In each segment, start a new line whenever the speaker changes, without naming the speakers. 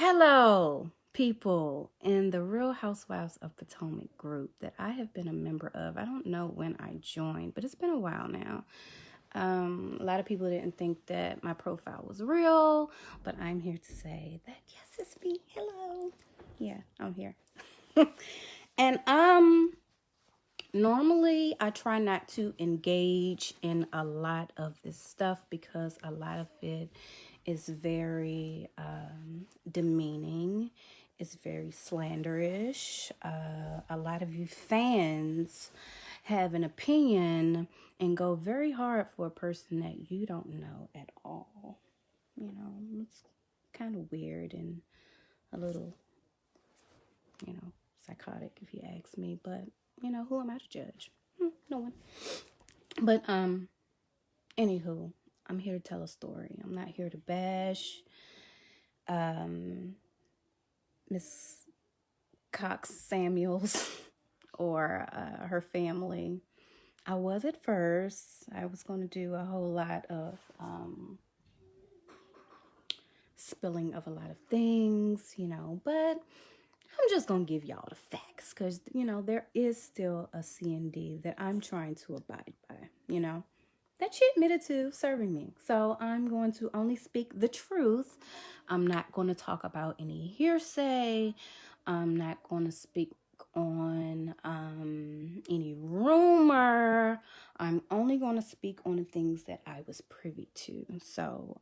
Hello, people in the Real Housewives of Potomac group that I have been a member of. I don't know when I joined, but it's been a while now. A lot of people didn't think that my profile was real, but I'm here to say that yes, it's me. Hello. Yeah, I'm here. And normally I try not to engage in a lot of this stuff because a lot of it is very demeaning. It's very slanderish. A lot of you fans have an opinion and go very hard for a person that you don't know at all. It's kind of weird and a little, psychotic if you ask me. But, who am I to judge? No one. But, anywho, I'm here to tell a story. I'm not here to bash Miss Cox Samuels or her family. I was at first. I was going to do a whole lot of spilling of a lot of things, but I'm just going to give y'all the facts because, there is still a C&D that I'm trying to abide by, that she admitted to serving me. So I'm going to only speak the truth. I'm not going to talk about any hearsay. I'm not going to speak on any rumor. I'm only going to speak on the things that I was privy to. So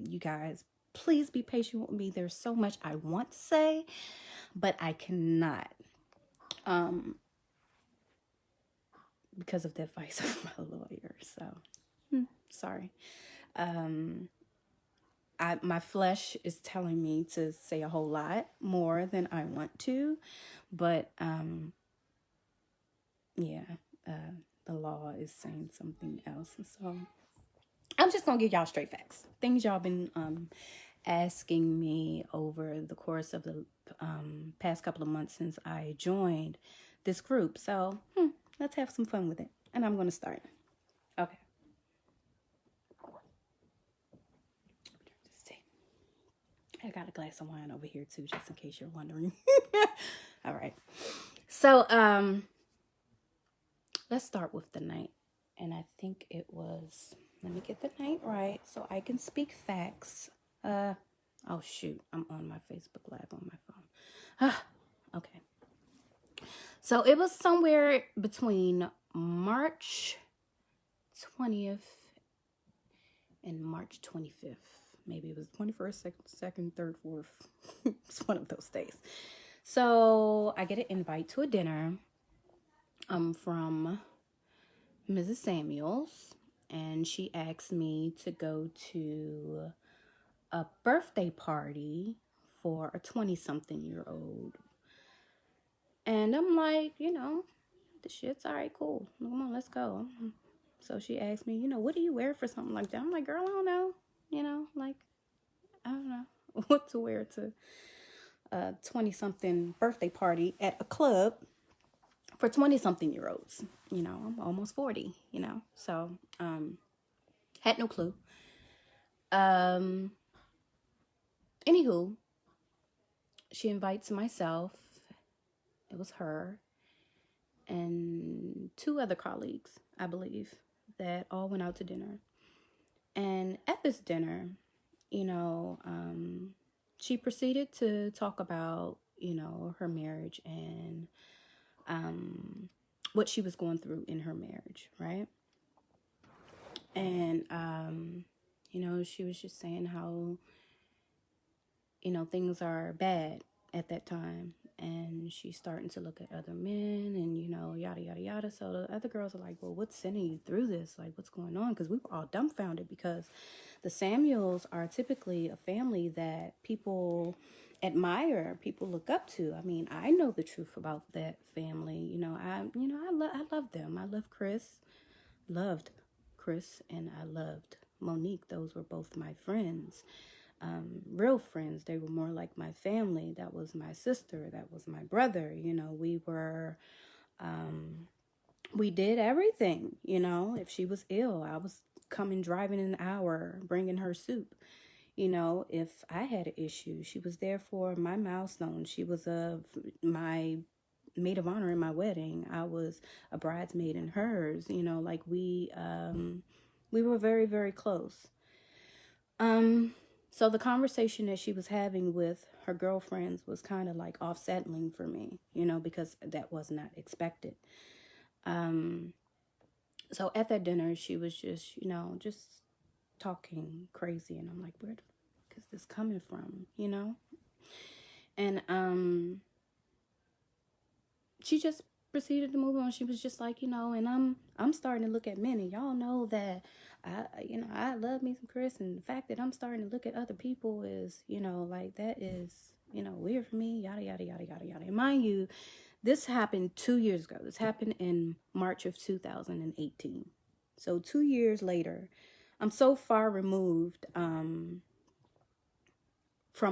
you guys, please be patient with me. There's so much I want to say, but I cannot. Because of the advice of my lawyer. So, sorry. My flesh is telling me to say a whole lot more than I want to, but the law is saying something else, and so I'm just gonna give y'all straight facts. Things y'all been asking me over the course of the past couple of months since I joined this group. So let's have some fun with it, and I'm gonna start. Okay. I got a glass of wine over here too, just in case you're wondering. All right. So, let's start with the night. And I think it was, let me get the night right so I can speak facts. Oh shoot, I'm on my Facebook Live on my phone. Okay. So it was somewhere between March 20th and March 25th. Maybe it was 21st, 2nd, 3rd, 4th. It's one of those days. So I get an invite to a dinner from Mrs. Samuels, and she asked me to go to a birthday party for a 20-something-year-old. And I'm like, the shit's all right, cool. Come on, let's go. So she asked me, what do you wear for something like that? I'm like, girl, I don't know. I don't know what to wear to a 20-something birthday party at a club for 20-something-year-olds. I'm almost 40, so had no clue. Anywho, she invites myself, it was her, and two other colleagues, I believe, that all went out to dinner. And at this dinner, she proceeded to talk about, her marriage and what she was going through in her marriage, right? And, she was just saying how, things are bad at that time. And she's starting to look at other men and, yada, yada, yada. So the other girls are like, well, what's sending you through this? Like, what's going on? Because we were all dumbfounded because the Samuels are typically a family that people admire, people look up to. I mean, I know the truth about that family. I love them. I loved Chris, and I loved Monique. Those were both my friends. Real friends. They were more like my family. That was my sister. That was my brother. We were, we did everything. If she was ill, I was coming driving an hour, bringing her soup. if I had an issue. She was there for my milestone. She was my maid of honor in my wedding. I was a bridesmaid in hers. Like we were very, very close. So the conversation that she was having with her girlfriends was kind of like off-settling for me, because that was not expected. So at that dinner, she was just talking crazy, and I'm like, where the fuck is this coming from, And she just proceeded to move on. She was just like, and I'm starting to look at men, and y'all know that I love me some Chris, and the fact that I'm starting to look at other people is, like that is, weird for me, yada yada yada yada yada. And mind you, this happened 2 years ago. This happened in March of 2018. So 2 years later, I'm so far removed from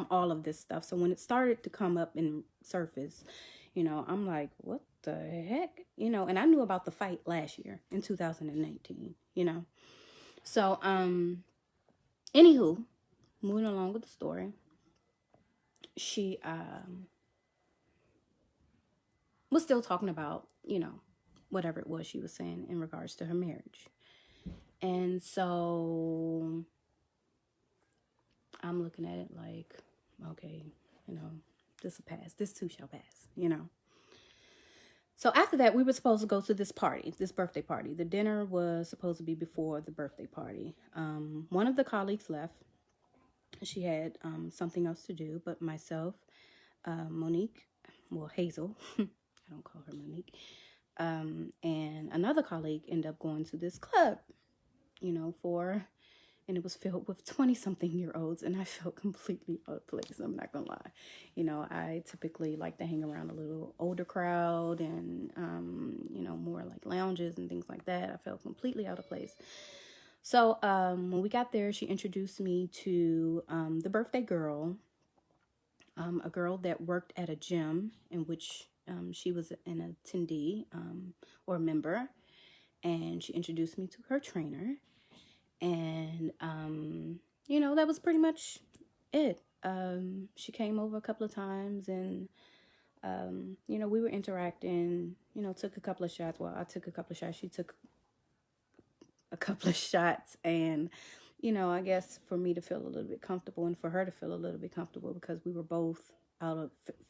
all of this stuff. So when it started to come up and surface, I'm like, what the heck? And I knew about the fight last year in 2019, So, anywho, moving along with the story, she was still talking about, whatever it was she was saying in regards to her marriage. And so I'm looking at it like, okay, this will pass. This too shall pass, So after that, we were supposed to go to this birthday party. The dinner was supposed to be before the birthday party. One of the colleagues left. She had something else to do, but myself, Monique, Hazel, I don't call her Monique, and another colleague ended up going to this club, and it was filled with 20-something-year-olds, and I felt completely out of place. I'm not gonna lie. I typically like to hang around a little older crowd and, more like lounges and things like that. I felt completely out of place. So when we got there, she introduced me to the birthday girl, a girl that worked at a gym in which she was an attendee or member, and she introduced me to her trainer. And, that was pretty much it. She came over a couple of times, and, we were interacting, took a couple of shots. Well, I took a couple of shots. She took a couple of shots, and, I guess for me to feel a little bit comfortable and for her to feel a little bit comfortable, because we were both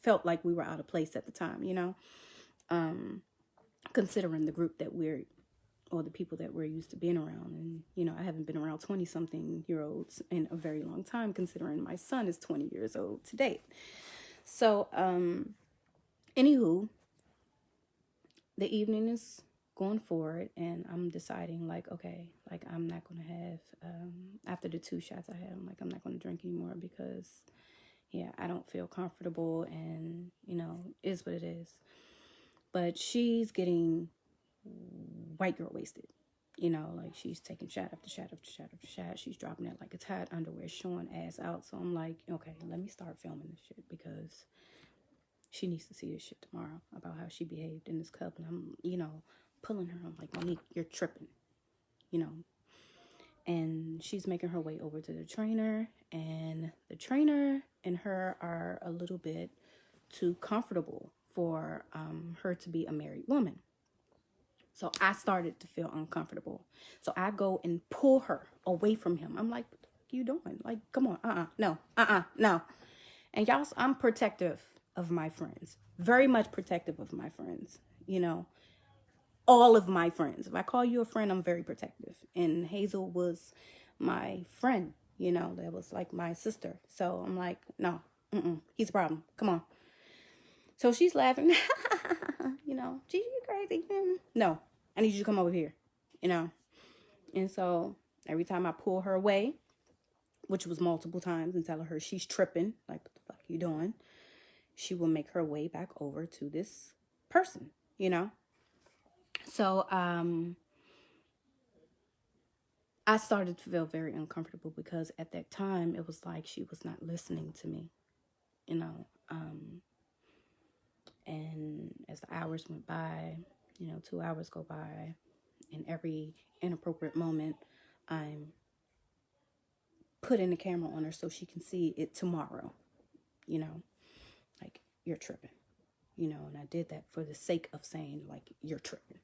felt like we were out of place at the time, considering the group that or the people that we're used to being around. And, I haven't been around 20-something-year-olds in a very long time, considering my son is 20 years old to date. So, anywho, the evening is going forward, and I'm deciding, like, okay, like, I'm not going to have, after the 2 shots I had, I'm like, I'm not going to drink anymore because, yeah, I don't feel comfortable, and, it is what it is. But she's getting white girl wasted, like she's taking shot after shot after shot after shot. She's dropping it like it's hot underwear, showing ass out. So I'm like, okay, let me start filming this shit, because she needs to see this shit tomorrow about how she behaved in this club. And I'm, pulling her. I'm like, Monique, you're tripping, and she's making her way over to the trainer, and the trainer and her are a little bit too comfortable for her to be a married woman. So I started to feel uncomfortable. So I go and pull her away from him. I'm like, what the fuck are you doing? Like, come on. No. And y'all, I'm protective of my friends. Very much protective of my friends. All of my friends. If I call you a friend, I'm very protective. And Hazel was my friend, that was like my sister. So I'm like, no, he's a problem. Come on. So she's laughing. Gigi, you crazy. No, I need you to come over here, And so every time I pull her away, which was multiple times, and tell her she's tripping, like, what the fuck are you doing? She will make her way back over to this person, So I started to feel very uncomfortable, because at that time it was like she was not listening to me, and as the hours went by, 2 hours go by, in every inappropriate moment, I'm putting the camera on her so she can see it tomorrow. You know, like, you're tripping. You know, and I did that for the sake of saying, like, you're tripping.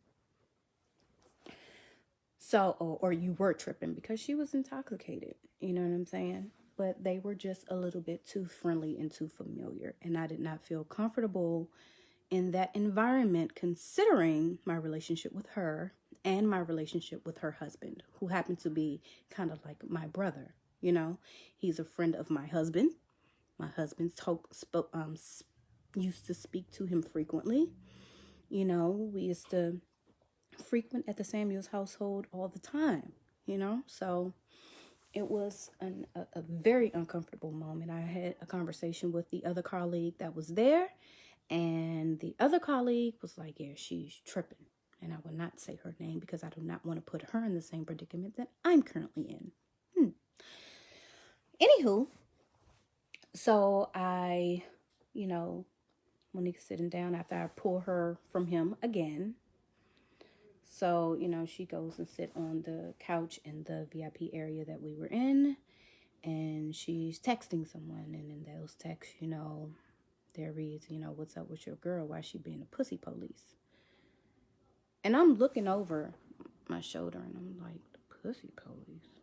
So, or you were tripping, because she was intoxicated. You know what I'm saying? But they were just a little bit too friendly and too familiar. And I did not feel comfortable in that environment, considering my relationship with her and my relationship with her husband, who happened to be kind of like my brother. You know, he's a friend of my husband. My husband used to speak to him frequently. You know, we used to frequent at the Samuels household all the time, you know? So it was a very uncomfortable moment. I had a conversation with the other colleague that was there, and the other colleague was like, yeah, she's tripping. And I will not say her name because I do not want to put her in the same predicament that I'm currently in. Anywho, so Monique's sitting down after I pull her from him again. So, she goes and sit on the couch in the VIP area that we were in, and she's texting someone, and in those texts, there reads, what's up with your girl? Why she being a pussy police? And I'm looking over my shoulder, and I'm like, the pussy police?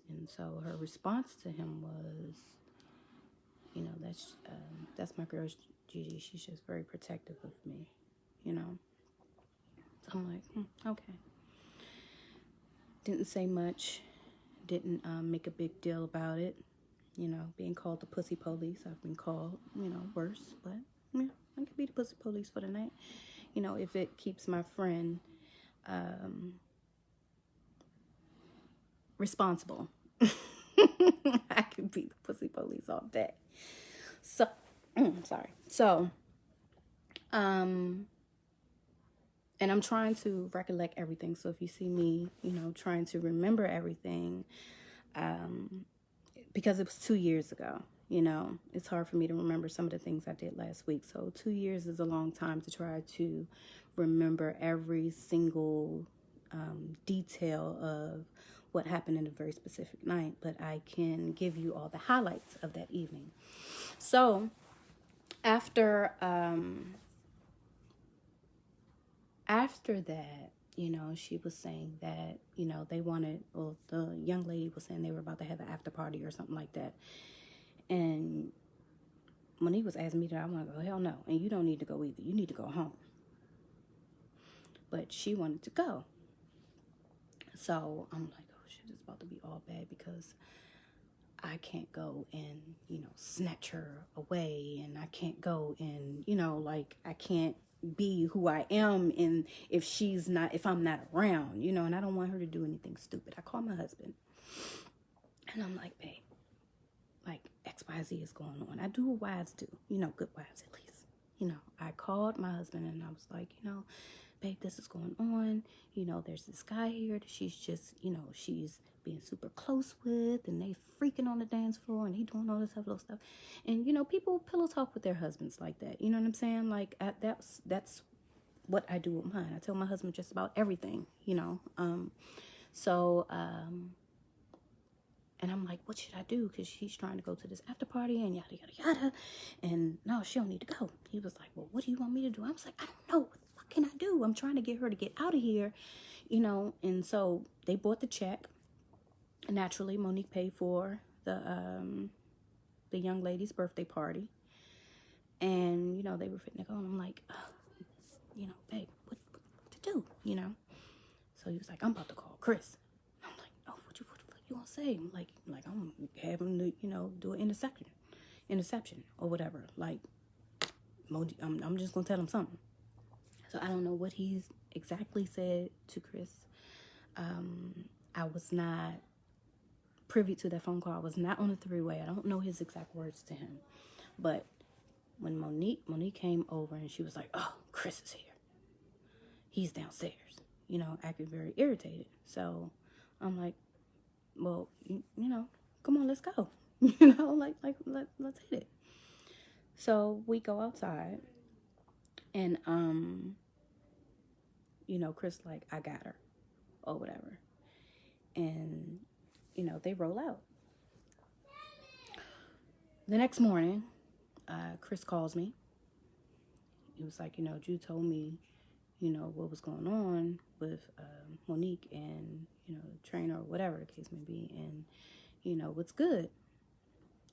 And so her response to him was, that's my girl, Gigi. She's just very protective of me, So I'm like, okay. Didn't say much. Didn't make a big deal about it. Being called the pussy police. I've been called, worse. But, yeah, I could be the pussy police for the night. If it keeps my friend responsible. I could be the pussy police all day. So, sorry. So, and I'm trying to recollect everything. So if you see me, trying to remember everything, because it was 2 years ago, it's hard for me to remember some of the things I did last week. So 2 years is a long time to try to remember every single detail of what happened in a very specific night. But I can give you all the highlights of that evening. So after that, she was saying that, they wanted, well, the young lady was saying they were about to have an after party or something like that. And Monique was asking me that I want to go. Hell no. And you don't need to go either. You need to go home. But she wanted to go. So I'm like, oh shit, it's about to be all bad, because I can't go and, snatch her away. And I can't go and, I can't be who I am if I'm not around, and I don't want her to do anything stupid. I call my husband and I'm like, babe, like XYZ is going on. I do what wives do, good wives at least. I called my husband and I was like, babe, this is going on. There's this guy here that she's just, she's being super close with, and they freaking on the dance floor, and he doing all this other stuff. And, people pillow talk with their husbands like that. You know what I'm saying? Like, that's what I do with mine. I tell my husband just about everything, and I'm like, what should I do? Because she's trying to go to this after party and yada, yada, yada. And no, she don't need to go. He was like, well, what do you want me to do? I was like, I don't know. What the fuck can I do? I'm trying to get her to get out of here, And so they bought the check. Naturally, Monique paid for the young lady's birthday party. And, they were fitting to go. And I'm like, babe, what to do, So he was like, I'm about to call Chris. And I'm like, oh, what the fuck you gonna say? Like I'm gonna have him to, do an interception or whatever. Like, I'm just gonna tell him something. So I don't know what he's exactly said to Chris. I was not privy to that phone call. I was not on a three-way. I don't know his exact words to him. But when Monique came over and she was like, oh, Chris is here. He's downstairs, acting very irritated. So I'm like, well, come on, let's go. Let's hit it. So we go outside and, Chris like, I got her or whatever. And, they roll out. The next morning, Chris calls me. He was like, Drew told me, what was going on with Monique and, the trainer or whatever the case may be. And, what's good.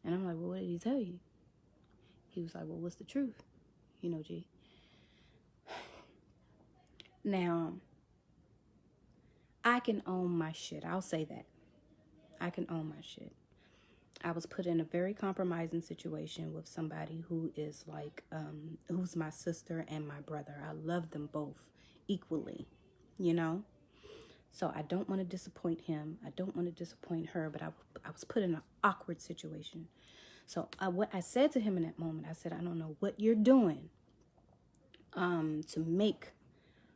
And I'm like, well, what did he tell you? He was like, well, what's the truth? G. Now, I can own my shit. I'll say that. I can own my shit. I was put in a very compromising situation with somebody who is like, who's my sister and my brother. I love them both equally, So I don't want to disappoint him. I don't want to disappoint her, but I was put in an awkward situation. So what I said to him in that moment, I said, I don't know what you're doing to make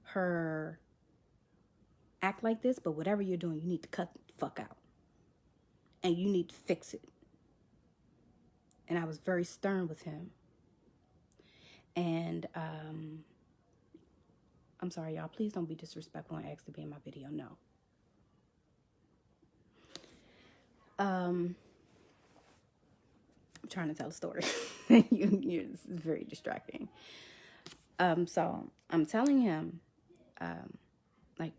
her act like this, but whatever you're doing, you need to cut the fuck out. And you need to fix it. And I was very stern with him. And I'm sorry, y'all. Please don't be disrespectful and ask to be in my video. No. I'm trying to tell a story. It's very distracting. So I'm telling him, like,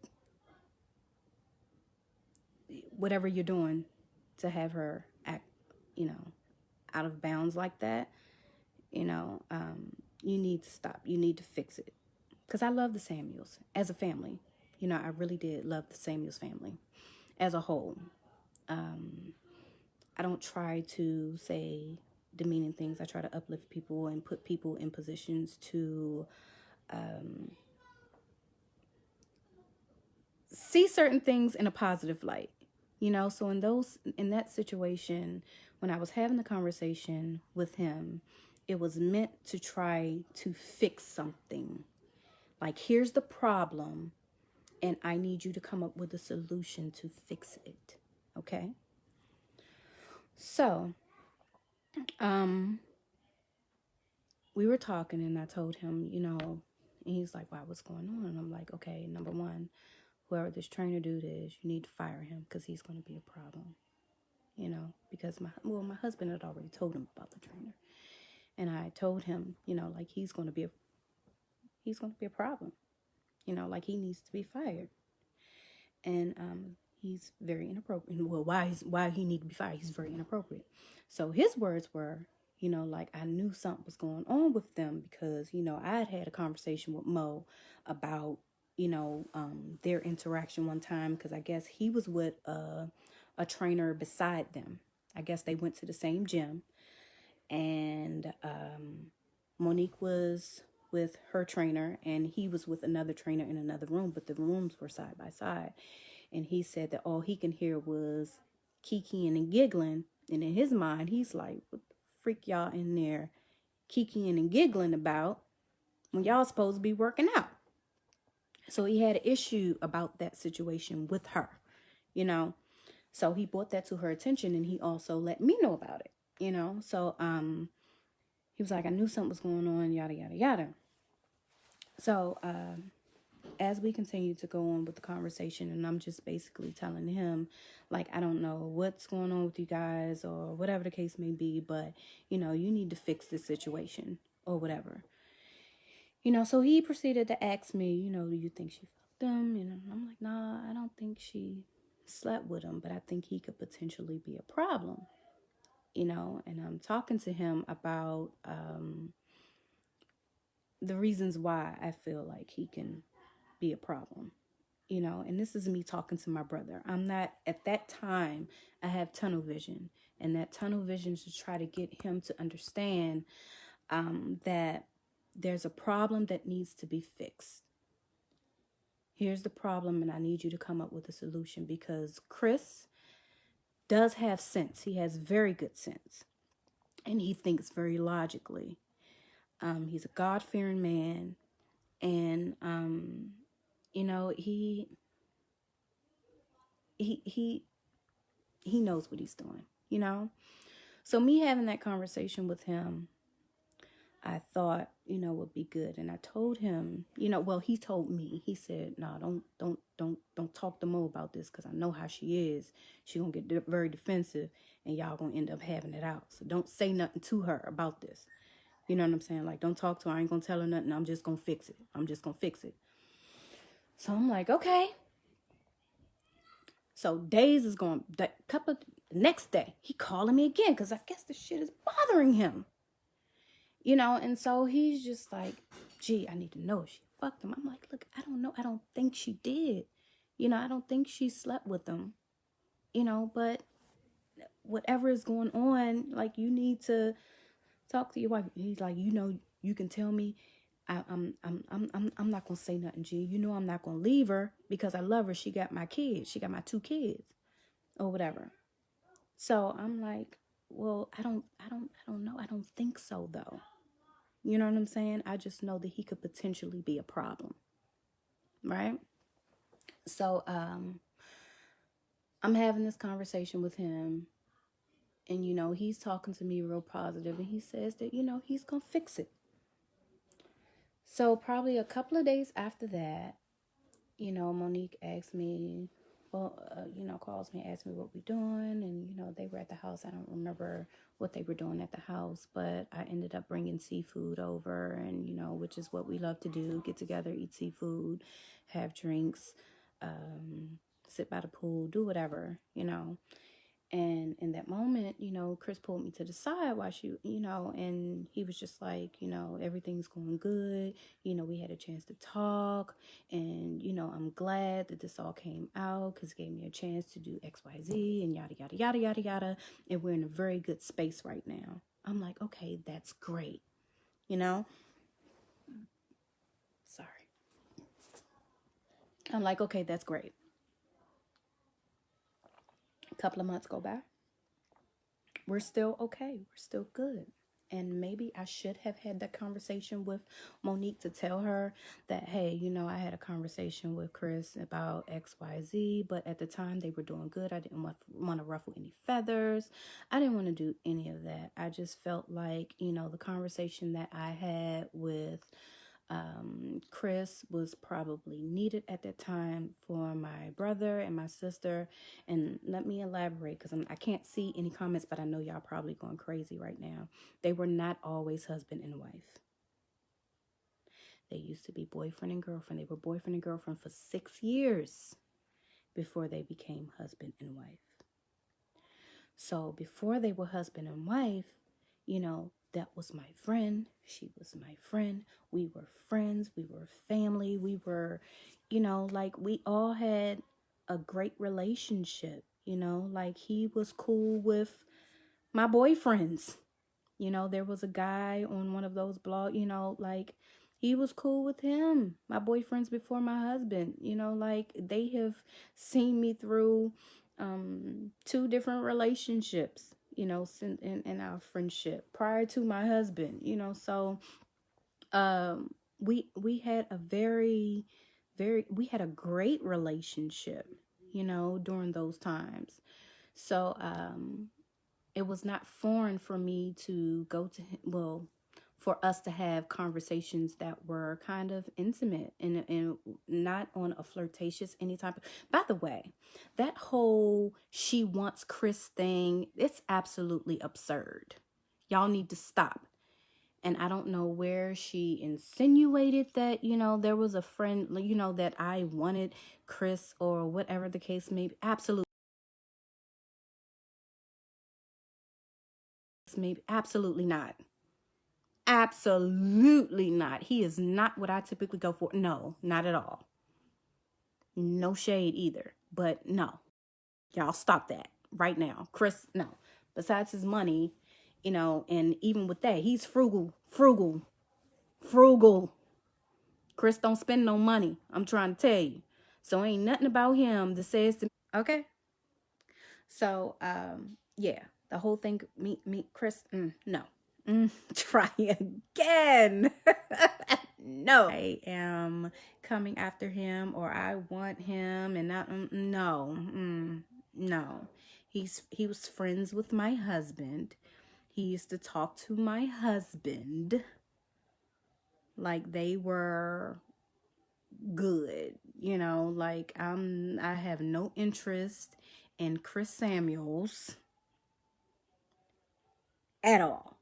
whatever you're doing to have her act, out of bounds like that, you need to stop. You need to fix it. Because I love the Samuels as a family. I really did love the Samuels family as a whole. I don't try to say demeaning things. I try to uplift people and put people in positions to see certain things in a positive light. So in that situation, when I was having the conversation with him, it was meant to try to fix something. Like, here's the problem, and I need you to come up with a solution to fix it. Okay? So, we were talking, and I told him, and he's like, wow, what's going on? And I'm like, okay, number one, whoever this trainer dude is, you need to fire him because he's going to be a problem. Because my husband had already told him about the trainer. And I told him, like, he's going to be a problem. Like, he needs to be fired. And he's very inappropriate. Well, why he need to be fired? He's very inappropriate. So his words were, like, I knew something was going on with them because, I had a conversation with Mo about, their interaction one time because I guess he was with a trainer beside them. I guess they went to the same gym, and Monique was with her trainer and he was with another trainer in another room, but the rooms were side by side. And he said that all he can hear was kikiing and giggling. And in his mind, he's like, what the freak y'all in there kikiing and giggling about when y'all supposed to be working out? So he had an issue about that situation with her, So he brought that to her attention, and he also let me know about it, So he was like, I knew something was going on, yada, yada, yada. So as we continue to go on with the conversation, and I'm just basically telling him, like, I don't know what's going on with you guys or whatever the case may be, but, you need to fix this situation or whatever. So he proceeded to ask me, do you think she fucked him? And I'm like, nah, I don't think she slept with him, but I think he could potentially be a problem, and I'm talking to him about the reasons why I feel like he can be a problem, and this is me talking to my brother. I'm not, at that time, I have tunnel vision, and that tunnel vision is to try to get him to understand that there's a problem that needs to be fixed. Here's the problem, and I need you to come up with a solution, because Chris does have sense. He has very good sense, and he thinks very logically. He's a God-fearing man, and he knows what he's doing. So me having that conversation with him, I thought, would be good. And I told him, well, he told me, he said, no, don't talk to Mo about this, because I know how she is. She gonna get very defensive, and y'all gonna end up having it out. So don't say nothing to her about this. You know what I'm saying? Like, don't talk to her. I ain't gonna tell her nothing. I'm just gonna fix it. I'm just gonna fix it. So I'm like, okay. So days is going, that couple, next day, he calling me again because I guess the shit is bothering him. And so he's just like, gee, I need to know if she fucked him. I'm like, look, I don't know. I don't think she did. I don't think she slept with him. But whatever is going on, like, you need to talk to your wife. He's like, you can tell me. I'm not gonna say nothing, G. I'm not gonna leave her because I love her. She got my kids. She got my 2 kids, or whatever. So I'm like, well, I don't know. I don't think so, though. You know what I'm saying? I just know that he could potentially be a problem, right? So I'm having this conversation with him, and he's talking to me real positive, and he says that he's gonna fix it. So probably a couple of days after that, Monique asked me, well, calls me, asks me what we're doing. And, they were at the house. I don't remember what they were doing at the house, but I ended up bringing seafood over, and, which is what we love to do, get together, eat seafood, have drinks, sit by the pool, do whatever. And in that moment, Chris pulled me to the side while and he was just like, everything's going good. We had a chance to talk, and, I'm glad that this all came out because it gave me a chance to do XYZ and yada, yada, yada, yada, yada. And we're in a very good space right now. I'm like, okay, that's great. Sorry. I'm like, okay, that's great. A couple of months go by. We're still okay. We're still good. And maybe I should have had that conversation with Monique to tell her that, hey, I had a conversation with Chris about XYZ, but at the time they were doing good. I didn't want to ruffle any feathers. I didn't want to do any of that. I just felt like, the conversation that I had with Chris was probably needed at that time for my brother and my sister. And let me elaborate, because I can't see any comments, but I know y'all probably going crazy right now. They were not always husband and wife. They used to be boyfriend and girlfriend. They were boyfriend and girlfriend for 6 years before they became husband and wife. So before they were husband and wife, that was my friend. She was my friend. We were friends. We were family. We were, like, we all had a great relationship. Like, he was cool with my boyfriends. There was a guy on one of those blogs, like, he was cool with him. My boyfriends before my husband, like, they have seen me through 2 different relationships, in our friendship prior to my husband, so we had a we had a great relationship, during those times. So it was not foreign for me to go to him, well, for us to have conversations that were kind of intimate and not on a flirtatious any type of. By the way, that whole she wants Chris thing, it's absolutely absurd. Y'all need to stop. And I don't know where she insinuated that, there was a friend, that I wanted Chris or whatever the case may be. Absolutely not. Absolutely not. He is not what I typically go for. No, not at all. No shade either. But no. Y'all stop that right now. Chris, no. Besides his money, and even with that, he's frugal. Chris don't spend no money. I'm trying to tell you. So ain't nothing about him that says to me. Okay. So, yeah, the whole thing, Chris, no. Try again. No. I am coming after him, or I want him, and not, no. No. He was friends with my husband. He used to talk to my husband like they were good, like I have no interest in Chris Samuels. at all.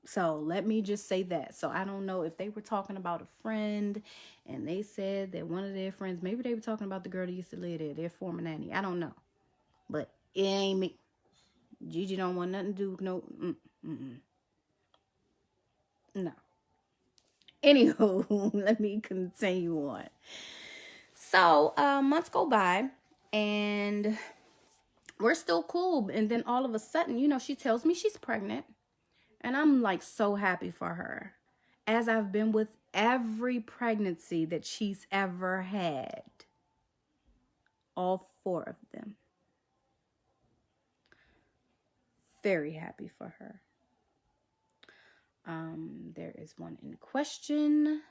So let me just say that. So I don't know if they were talking about a friend and they said that one of their friends, maybe they were talking about the girl that used to live there, their former nanny. I don't know. But it ain't me. Gigi don't want nothing to do with no. Anywho, let me continue on. So months go by and we're still cool. And then all of a sudden, she tells me she's pregnant. And I'm like so happy for her, as I've been with every pregnancy that she's ever had. All 4 of them. Very happy for her. There is one in question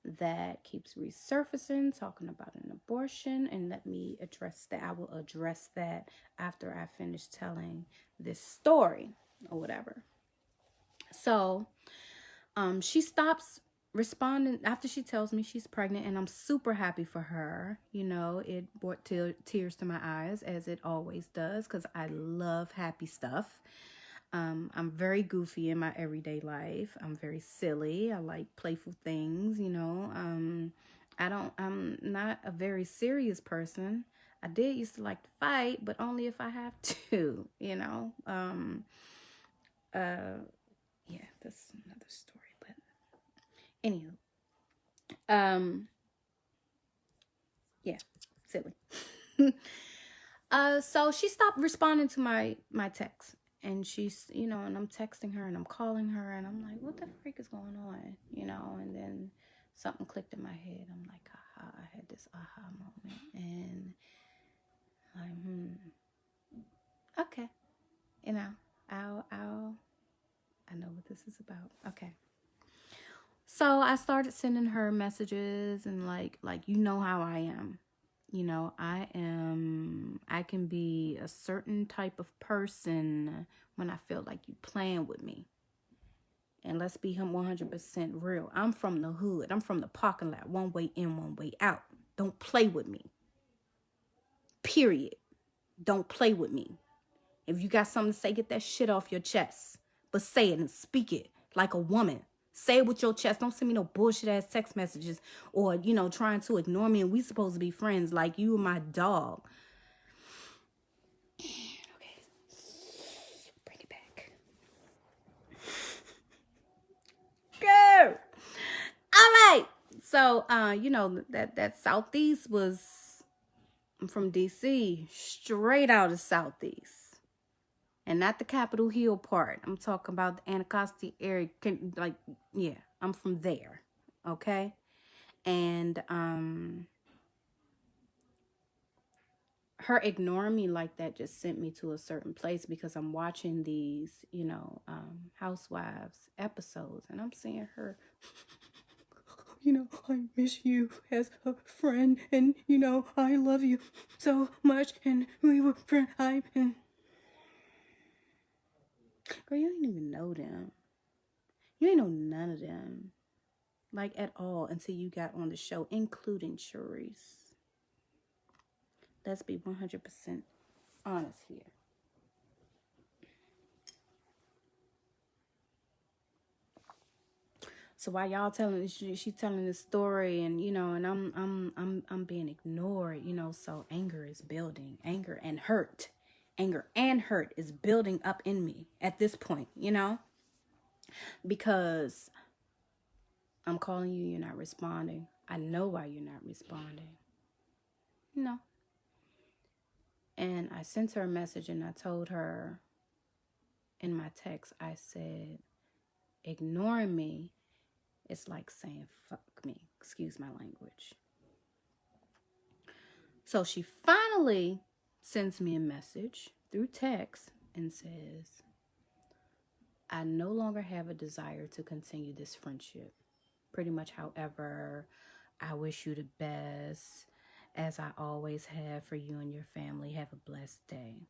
that keeps resurfacing, talking about an abortion. And let me address that. I will address that after I finish telling this story or whatever. So she stops responding after she tells me she's pregnant, and I'm super happy for her. It brought tears to my eyes, as it always does, because I love happy stuff. I'm very goofy in my everyday life. I'm very silly. I like playful things, I'm not a very serious person. I did used to like to fight, but only if I have to, yeah, that's another story. But anywho, yeah, silly. So she stopped responding to my text, and she's, and I'm texting her and I'm calling her and I'm like, what the freak is going on, and then something clicked in my head. I'm like, aha, I had this aha moment, and like, okay, I know what this is about. Okay. So I started sending her messages and like how I am. I can be a certain type of person when I feel like you playing with me. And let's be 100% real. I'm from the hood. I'm from the parking lot. One way in, one way out. Don't play with me. Period. Don't play with me. If you got something to say, get that shit off your chest. But say it and speak it like a woman. Say it with your chest. Don't send me no bullshit ass text messages or, trying to ignore me and we supposed to be friends like you and my dog. Okay. Bring it back. Go. All right. So, that Southeast was from DC, straight out of Southeast. And not the Capitol Hill part. I'm talking about the Anacostia area. Yeah, I'm from there. Okay? And her ignoring me like that just sent me to a certain place because I'm watching these, Housewives episodes. And I'm seeing her, I miss you as a friend. And, I love you so much. And we were friends. Girl, you ain't even know them. You ain't know none of them. Like, at all, until you got on the show, including Cherise. Let's be 100% honest here. So while y'all telling, she telling this story, and and I'm being ignored, so anger is building, anger and hurt is building up in me at this point, because I'm calling you, you're not responding. I know why you're not responding. No. And I sent her a message and I told her in my text, I said, ignoring me is like saying fuck me. Excuse my language. So she finally sends me a message through text and says, I no longer have a desire to continue this friendship. Pretty much, however, I wish you the best, as I always have for you and your family. Have a blessed day.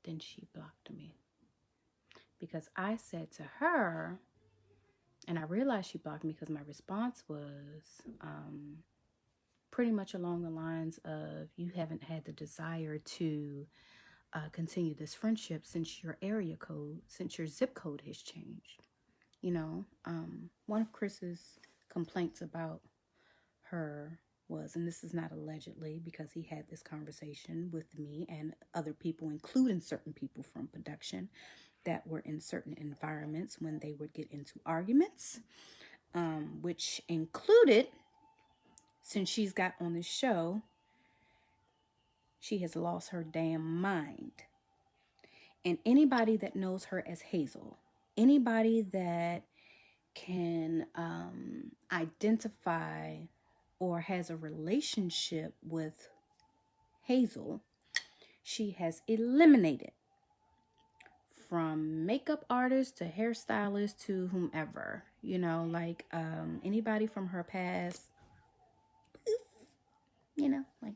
Then she blocked me. Because I said to her, and I realized she blocked me because my response was pretty much along the lines of, you haven't had the desire to continue this friendship since your zip code has changed. One of Chris's complaints about her was, and this is not allegedly because he had this conversation with me and other people, including certain people from production that were in certain environments when they would get into arguments, which included, since she's got on this show, she has lost her damn mind. And anybody that knows her as Hazel, anybody that can identify or has a relationship with Hazel, she has eliminated, from makeup artist to hairstylist to whomever, anybody from her past, like,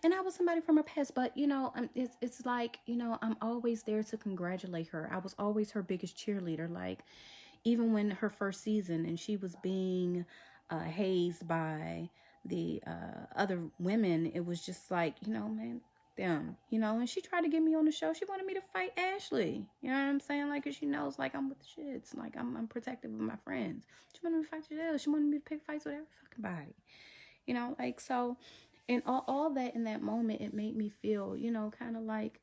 and I was somebody from her past, but it's like, I'm always there to congratulate her. I was always her biggest cheerleader. Like, even when her first season and she was being hazed by the other women, it was just like, man, them, and she tried to get me on the show. She wanted me to fight Ashley. You know what I'm saying? Like, 'cause she knows, like, I'm with the shits. Like, I'm protective of my friends. She wanted me to fight Giselle. She wanted me to pick fights with every fucking body. So, and all that in that moment, it made me feel, kind of like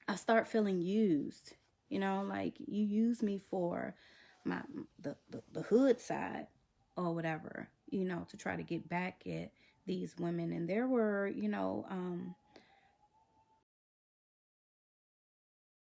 I start feeling used. Like, you use me for the hood side or whatever, to try to get back at these women. And there were,